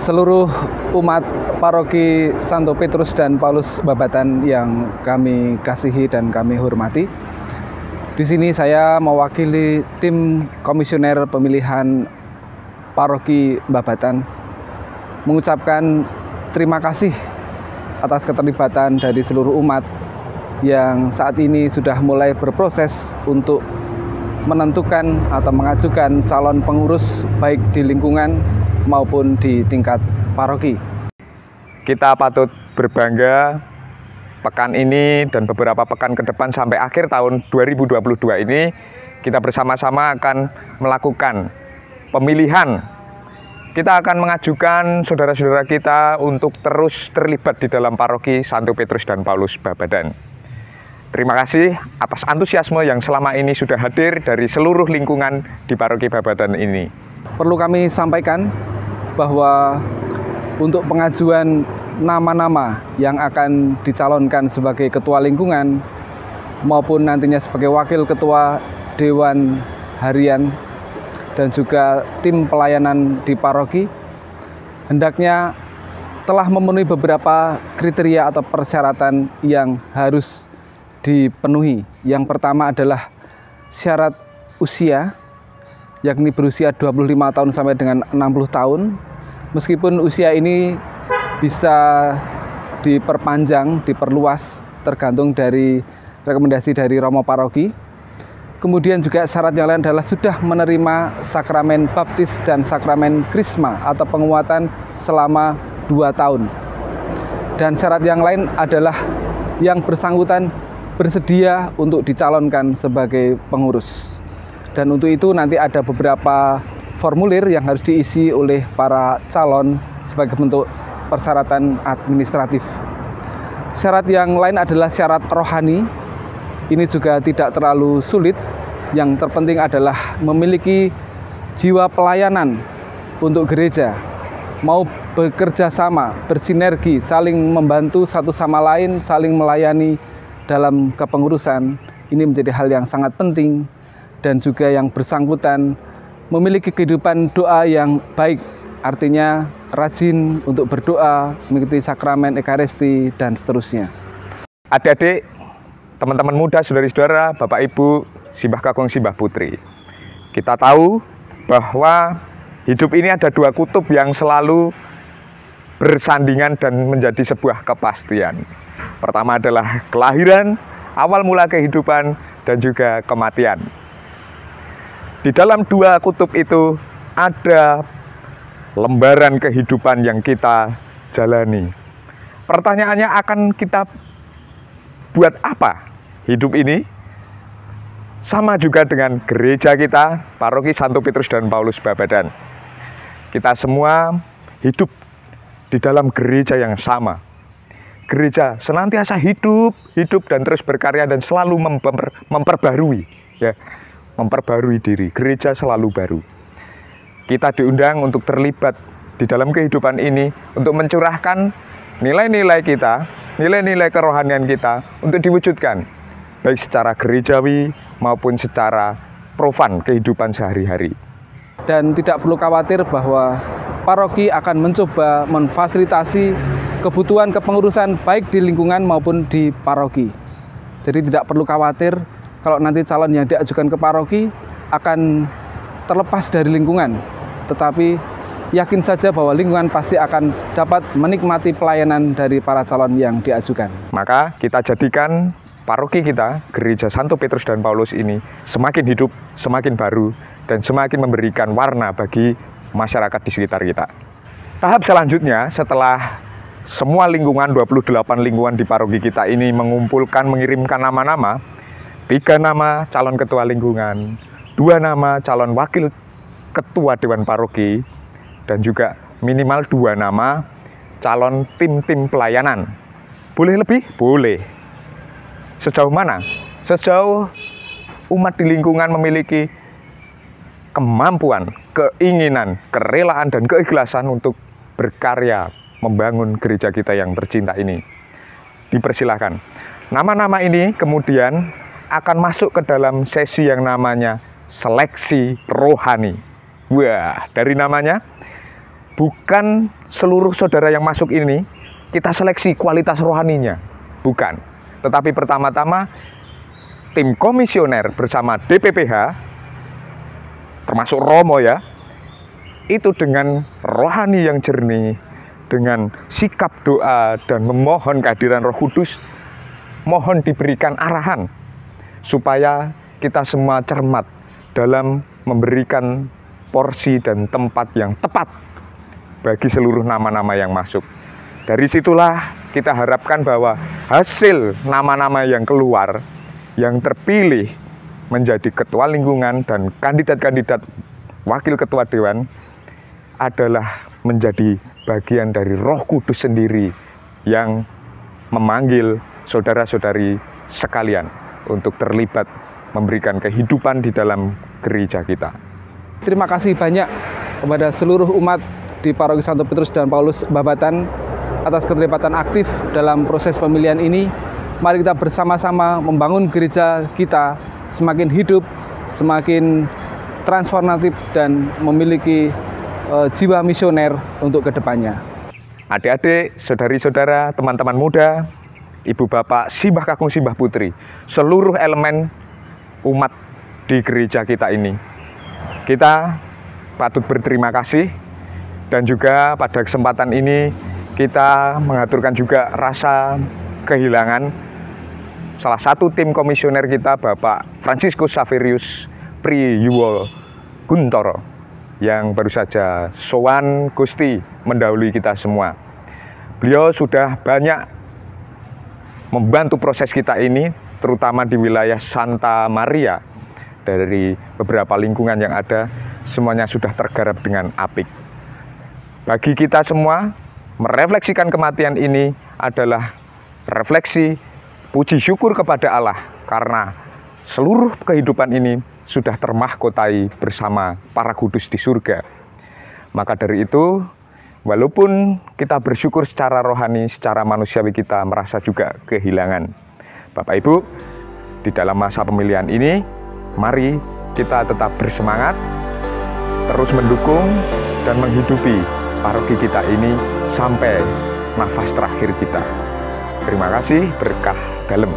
seluruh umat Paroki Santo Petrus dan Paulus Babatan yang kami kasihi dan kami hormati. Di sini saya mewakili tim komisioner pemilihan Paroki Babatan mengucapkan terima kasih atas keterlibatan dari seluruh umat yang saat ini sudah mulai berproses untuk menentukan atau mengajukan calon pengurus baik di lingkungan maupun di tingkat paroki. Kita patut berbangga pekan ini dan beberapa pekan ke depan sampai akhir tahun 2022 ini kita bersama-sama akan melakukan pemilihan. Kita akan mengajukan saudara-saudara kita untuk terus terlibat di dalam Paroki Santo Petrus dan Paulus Babatan. Terima kasih atas antusiasme yang selama ini sudah hadir dari seluruh lingkungan di Paroki Babatan ini. Perlu kami sampaikan bahwa untuk pengajuan nama-nama yang akan dicalonkan sebagai ketua lingkungan maupun nantinya sebagai wakil ketua Dewan Harian dan juga tim pelayanan di paroki hendaknya telah memenuhi beberapa kriteria atau persyaratan yang harus dipenuhi. Yang pertama adalah syarat usia, yakni berusia 25 tahun sampai dengan 60 tahun. Meskipun usia ini bisa diperpanjang, diperluas tergantung dari rekomendasi dari Romo Paroki. Kemudian juga syarat yang lain adalah sudah menerima sakramen baptis dan sakramen krisma atau penguatan selama 2 tahun. Dan syarat yang lain adalah yang bersangkutan bersedia untuk dicalonkan sebagai pengurus. Dan untuk itu nanti ada beberapa formulir yang harus diisi oleh para calon sebagai bentuk persyaratan administratif. Syarat yang lain adalah syarat rohani. Ini juga tidak terlalu sulit. Yang terpenting adalah memiliki jiwa pelayanan untuk gereja, mau bekerja sama, bersinergi, saling membantu satu sama lain, saling melayani dalam kepengurusan. Ini menjadi hal yang sangat penting dan juga yang bersangkutan memiliki kehidupan doa yang baik, artinya rajin untuk berdoa, mengikuti sakramen Ekaristi, dan seterusnya. Adik-adik, teman-teman muda, saudari-saudara, Bapak Ibu, Simbah Kakung, Simbah Putri. Kita tahu bahwa hidup ini ada dua kutub yang selalu bersandingan dan menjadi sebuah kepastian. Pertama adalah kelahiran, awal mula kehidupan, dan juga kematian. Di dalam dua kutub itu ada lembaran kehidupan yang kita jalani. Pertanyaannya, akan kita buat apa hidup ini? Sama juga dengan gereja kita, Paroki Santo Petrus dan Paulus Babatan. Kita semua hidup di dalam gereja yang sama. Gereja senantiasa hidup dan terus berkarya dan selalu memperbarui, ya. Memperbarui diri, gereja selalu baru. Kita diundang untuk terlibat di dalam kehidupan ini, untuk mencurahkan nilai-nilai kita, nilai-nilai kerohanian kita, untuk diwujudkan, baik secara gerejawi maupun secara profan kehidupan sehari-hari. Dan tidak perlu khawatir bahwa paroki akan mencoba memfasilitasi kebutuhan kepengurusan baik di lingkungan maupun di paroki. Jadi tidak perlu khawatir kalau nanti calon yang diajukan ke paroki akan terlepas dari lingkungan, tetapi yakin saja bahwa lingkungan pasti akan dapat menikmati pelayanan dari para calon yang diajukan. Maka kita jadikan paroki kita, Gereja Santo Petrus dan Paulus ini semakin hidup, semakin baru, dan semakin memberikan warna bagi masyarakat di sekitar kita. Tahap selanjutnya, setelah semua lingkungan, 28 lingkungan di paroki kita ini mengumpulkan, mengirimkan nama-nama, 3 nama calon ketua lingkungan, 2 nama calon wakil ketua Dewan Paroki, dan juga minimal 2 nama calon tim-tim pelayanan. Boleh lebih? Boleh. Sejauh mana? Sejauh umat di lingkungan memiliki kemampuan, keinginan, kerelaan, dan keikhlasan untuk berkarya membangun gereja kita yang tercinta ini. Dipersilahkan. Nama-nama ini kemudian akan masuk ke dalam sesi yang namanya seleksi rohani. Wah, dari namanya bukan seluruh saudara yang masuk ini kita seleksi kualitas rohaninya, bukan. Tetapi pertama-tama tim komisioner bersama DPPH, termasuk Romo ya, itu dengan rohani yang jernih, dengan sikap doa dan memohon kehadiran Roh Kudus, mohon diberikan arahan supaya kita semua cermat dalam memberikan porsi dan tempat yang tepat bagi seluruh nama-nama yang masuk. Dari situlah kita harapkan bahwa hasil nama-nama yang keluar, yang terpilih menjadi ketua lingkungan dan kandidat-kandidat wakil ketua dewan adalah menjadi bagian dari Roh Kudus sendiri yang memanggil saudara-saudari sekalian untuk terlibat memberikan kehidupan di dalam gereja kita. Terima kasih banyak kepada seluruh umat di Paroki Santo Petrus dan Paulus Babatan atas keterlibatan aktif dalam proses pemilihan ini. Mari kita bersama-sama membangun gereja kita semakin hidup, semakin transformatif dan memiliki jiwa misioner untuk kedepannya. Adik-adik, saudari-saudara, teman-teman muda, ibu bapak, simbah kakung, simbah putri, seluruh elemen umat di gereja kita ini, kita patut berterima kasih. Dan juga pada kesempatan ini kita mengaturkan juga rasa kehilangan salah satu tim komisioner kita, Bapak Franciscus Saverius Priyuwo Guntoro, yang baru saja sowan Gusti mendahului kita semua. Beliau sudah banyak membantu proses kita ini, terutama di wilayah Santa Maria. Dari beberapa lingkungan yang ada, semuanya sudah tergarap dengan apik. Bagi kita semua, merefleksikan kematian ini adalah refleksi puji syukur kepada Allah, karena seluruh kehidupan ini sudah termahkotai bersama para kudus di surga. Maka dari itu, walaupun kita bersyukur secara rohani, secara manusiawi kita merasa juga kehilangan. Bapak Ibu, di dalam masa pemilihan ini, mari kita tetap bersemangat, terus mendukung dan menghidupi paroki kita ini sampai nafas terakhir kita. Terima kasih, berkah dalem.